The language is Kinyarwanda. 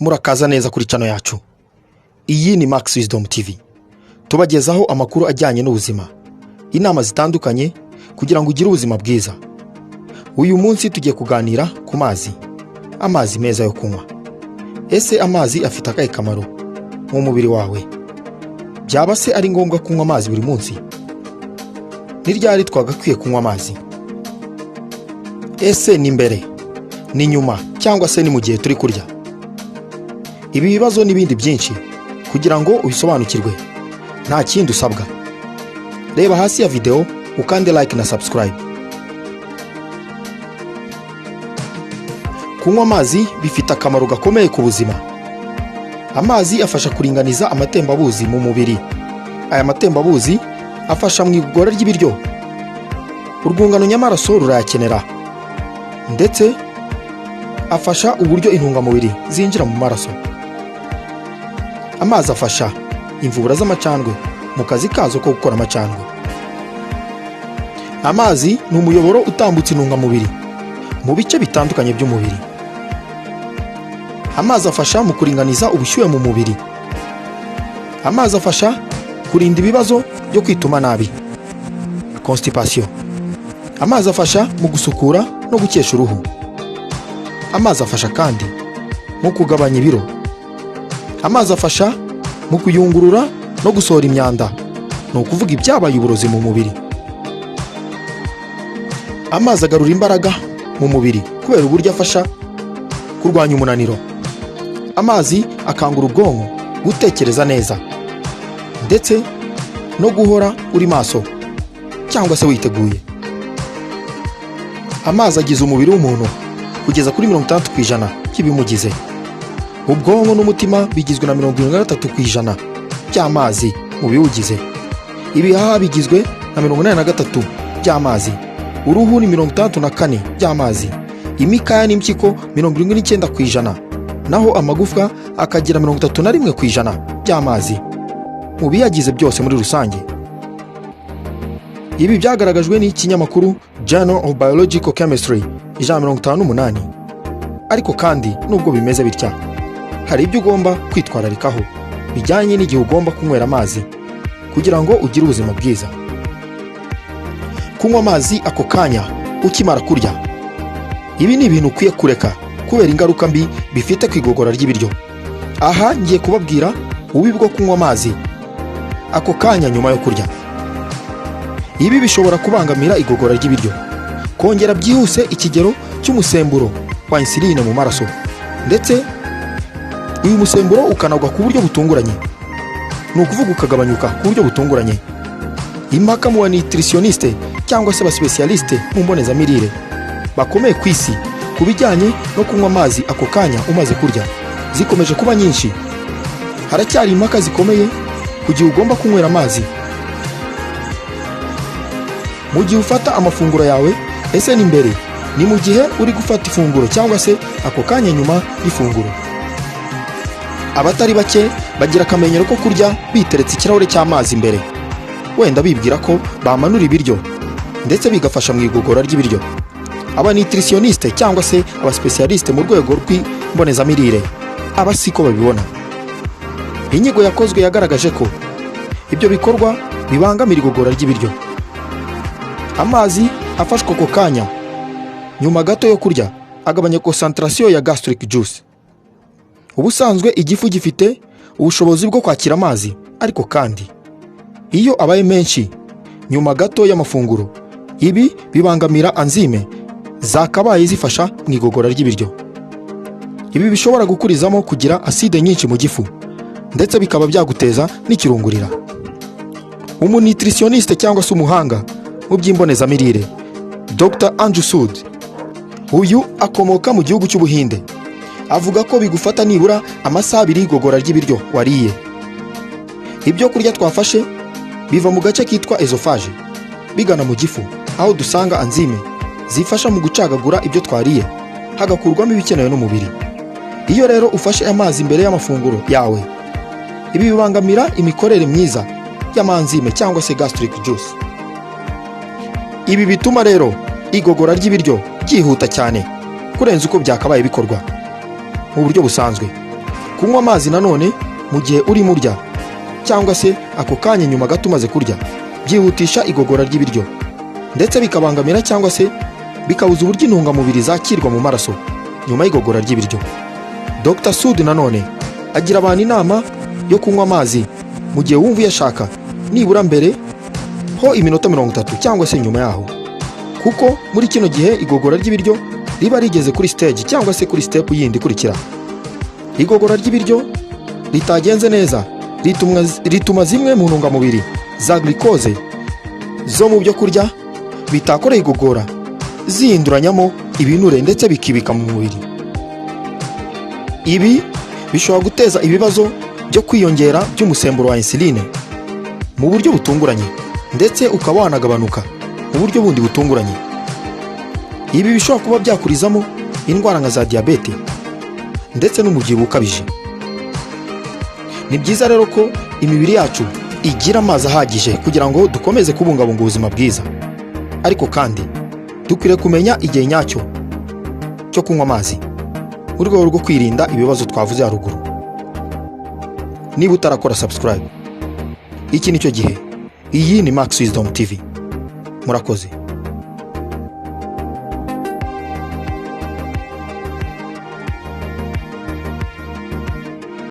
Murakaza neza kuri channel yacu. Iyi ni Maxwisdom TV. Tubagezaho amakuru ajyanye n'ubuzima, inama zitandukanye kugira ngo ugire ubuzima bwiza. Uyu munsi tugiye kuganira ku mazi. Amazi meza yo kunywa. Ese amazi afite akahe kamaro mu mubiri wawe? Byaba se ari ngombwa kunywa amazi buri munsi? Ni ryari twagakwiye kunywa amazi? Ese ni mbere, ni nyuma, cyangwa se ni mu gihe turi kurya? Ibi bibazo n'ibindi byinshi kugira ngo ubisobanukirwe, nta kindi usabwa. Reba hasi ya video ukande like na subscribe. Kunywa amazi bifite akamaro gakomeye ku buzima. Amazi afasha kuringaniza amatembabuzi mu mubiri. Aya matembabuzi afasha mu igogora ry'ibiryo. Urwungano nyamaraso rurayakenera, ndetse afasha uburyo intungamubiri zinjira mu maraso. Amazi afasha imvubura z'amacandwe mu kazi kazo ko gukora amacandwe. Amazi ni umuyoboro utambutsa intungamubiri mu bice bitandukanye by'umubiri. Amazi afasha mu kuringaniza ubushyuhe mu mubiri. Amazi afasha kurinda ibibazo byo kwituma nabi, constipation. Amazi afasha mu gusukura no gukesha uruhu. Amazi afasha kandi mu kugabanya ibiro. Amazi afasha mu kuyungurura no gusohora imyanda, ni ukuvuga ibyabaye uburozi mu mubiri. Amazi agarura imbaraga mu mubiri kubera uburyo afasha kurwanya umunaniro. Amazi akangura ubwonko gutekereza neza, ndetse no guhora uri maso cyangwa se witeguye. Amazi agize umubiri w'umuntu kugeza kuri 60% by'ibimugize. Ubwonko n'umutima bigizwe na 73% by'amazi mu biwugize. Ibihaha bigizwe na 83% by'amazi. Uruhu ni 64% by'amazi. Imikaya n'impyiko 79%, naho amagufwa akagira 31% by'amazi mu biyagize byose muri rusange. Ibi byagaragajwe n'ikinyamakuru Journal of Biological Chemistry 158. Ariko kandi nubwo bimeze bitya, hari ibyo ugomba kwitwararikaho bijyanye n'igihe ugomba kunywera amazi kugira ngo ugire ubuzima bwiza. Kunywa amazi ako kanya ukimara kurya. Ibi ni ibintu ukwiye kureka kubera ingaruka mbi bifite ku igogora ry'ibiryo. Aha ngiye kubabwira ububi bwo kunywa amazi ako kanya nyuma yo kurya. Ibi bishobora kubangamira igogora ry'ibiryo, kongera byihuse ikigero cy'umusemburo wa insuline mu maraso, ndetse uyu musemburo ukanagwa ku buryo butunguranye, ni ukuvuga ukagabanyuka ku buryo butunguranye. Impaka mu nutritioniste cyangwa se abaspecialiste mu mbonezamirire bakomeye ku isi ku bijyanye no kunywa amazi ako kanya umaze kurya zikomeje kuba nyinshi. Haracyari impaka zikomeye ku gihe ugomba kunywera amazi mu gihe ufata amafunguro yawe. Ese ni mbere, ni mu gihe uri gufata ifunguro, cyangwa se ako kanya nyuma y'ifunguro? Abatari bake bagira akamenyero ko kurya biteretse ikirahure cy'amazi mbere, wenda bibwira ko bamanura ibiryo ndetse bigafasha mu igogora ry'ibiryo. Aba nutritioniste cyangwa se abaspecialiste mu rwego rw'imbonezamirire aba siko babibona. Inyigo yakozwe yagaragaje ko ibyo bikorwa bibangamira igogora ry'ibiryo. Amazi afashwe ako kanya nyuma gato yo kurya agabanya concentration ya gastric juice. Ubusanzwe igifu gifite ubushobozi bwo kwakira amazi, ariko kandi iyo abaye menshi nyuma gato y'amafunguro, ibi bibangamira enzyme zakabaye zifasha mu igogora ry'ibiryo. Ibi bishobora gukurizamo kugira acide nyinshi mu gifu, ndetse bikaba byaguteza n'ikirungurira. Umunutritioniste cyangwa se umuhanga mu by'imbonezamirire Dr. Andrew Sud, uyu akomoka mu gihugu cy'Ubuhinde, avuga ko bigufata nibura amasaha 2 igogora ry'ibiryo wariye. Ibyo kurya twafashe biva mu gace kitwa esophage bigana mu gifu, aho dusanga enzyme zifasha mu gucagagura ibyo twariye hagakurwamo ibikenewe n'umubiri. Iyo rero ufashe amazi mbere y'amafunguro yawe, ibi bibangamira imikorere myiza y'amanzyme cyangwa se gastric juice. Ibi bituma rero igogora ry'ibiryo ryihuta cyane kurenza uko byakabaye bikorwa mu buryo busanzwe. Kunywa amazi nanone mu gihe urimo urya cyangwa se ako kanya nyuma gato umaze kurya byihutisha igogora ry'ibiryo ndetse bikabangamira cyangwa se bikabuza uburyo intungamubiri zakirwa mu maraso nyuma y'igogora ry'ibiryo. Dr. Sud nanone agira abantu inama yo kunywa amazi mu gihe wumva uyashaka nibura mbere ho iminota 30 cyangwa se nyuma yaho, kuko muri kino gihe igogora ry'ibiryo riba rigeze kuri stage cyangwa se kuri step yindi ikurikira. Igogora ry'ibiryo ritagenze neza rituma zimwe mu ntungamubiri za glucose zo mu byo kurya bitakoreye igogora zihinduranyamo ibinure ndetse bikibika mu mubiri. Ibi bishobora guteza ibibazo byo kwiyongera by'umusemburo wa insuline mu buryo butunguranye ndetse ukaba wanagabanuka mu buryo bundi butunguranye. Ibi bishobora kuba byakurizamo indwara nka za diabete ndetse n'umubyibuho ukabije. Ni byiza rero ko imibiri yacu igira amazi ahagije kugira ngo dukomeze kubungabunga ubuzima bwiza, ariko kandi dukwiriye kumenya igihe nyacyo cyo kunywa amazi mu rwego rwo kwirinda ibibazo twavuze haruguru. Niba utarakora subscribe, iki nicyo gihe. Iyi ni Maxwisdom TV. Murakoze.